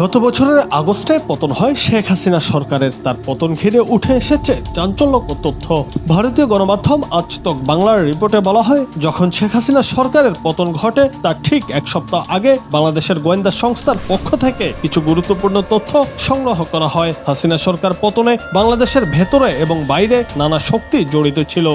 গত বছরের আগস্টে পতন হয় শেখ হাসিনা সরকারের। তার পতন ঘিরে উঠে এসেছে চাঞ্চল্যকর তথ্য। ভারতীয় গণমাধ্যম আজ তক বাংলার রিপোর্টে বলা হয়, যখন শেখ হাসিনা সরকারের পতন ঘটে তার ঠিক এক সপ্তাহ আগে বাংলাদেশের গোয়েন্দা সংস্থার পক্ষ থেকে কিছু গুরুত্বপূর্ণ তথ্য সংগ্রহ করা হয়। হাসিনা সরকার পতনে বাংলাদেশের ভেতরে এবং বাইরে নানা শক্তি জড়িত ছিল।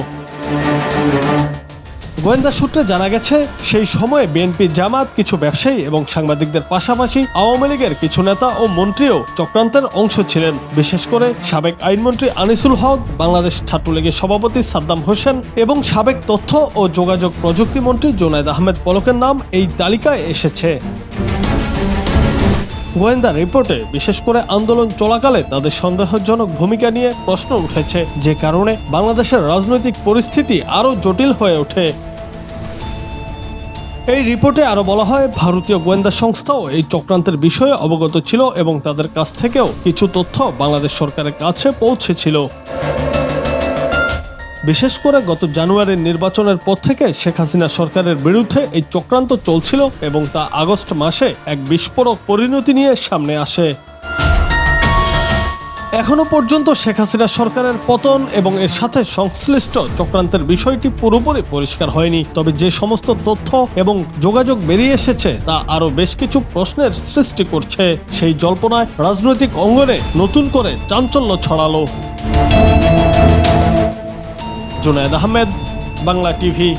গোয়েন্দা সূত্রে জানা গেছে, সেই সময়ে বিএনপি, জামাত, কিছু ব্যবসায়ী এবং সাংবাদিকদের পাশাপাশি আওয়ামী লীগের কিছু নেতা ও মন্ত্রীও চক্রান্তের অংশ ছিলেন। বিশেষ করে সাবেক আইনমন্ত্রী আনিসুল হক, বাংলাদেশ ছাত্রলীগের সভাপতি সাদ্দাম হোসেন এবং সাবেক তথ্য ও যোগাযোগ প্রযুক্তি মন্ত্রী জুনায়েদ আহমেদ পলকের নাম এই তালিকায় এসেছে। গোয়েন্দা রিপোর্টে বিশেষ করে আন্দোলন চলাকালে তাদের সন্দেহজনক ভূমিকা নিয়ে প্রশ্ন উঠেছে, যে কারণে বাংলাদেশের রাজনৈতিক পরিস্থিতি আরও জটিল হয়ে ওঠে। এই রিপোর্টে আরো বলা হয়, ভারতীয় গোয়েন্দা সংস্থাও এই চক্রান্তের বিষয়ে অবগত ছিল এবং তাদের কাছ থেকেও কিছু তথ্য বাংলাদেশ সরকারের কাছে পৌঁছেছিল। বিশেষ করে গত জানুয়ারির নির্বাচনের পর থেকে শেখ হাসিনা সরকারের বিরুদ্ধে এই চক্রান্ত চলছিল এবং তা আগস্ট মাসে এক বিস্ফোরক পরিণতি নিয়ে সামনে আসে। এখনো পর্যন্ত শেখ হাসিনা সরকারের পতন এবং এর সাথে সংশ্লিষ্ট চক্রান্তের বিষয়টি পুরোপুরি পরিষ্কার হয়নি। তবে যে সমস্ত তথ্য এবং যোগাযোগ বেরিয়ে এসেছে তা আরও বেশ কিছু প্রশ্নের সৃষ্টি করছে। সেই জল্পনায় রাজনৈতিক অঙ্গনে নতুন করে চাঞ্চল্য ছড়ালো। জুনায়েদ আহমেদ, বাংলা টিভি।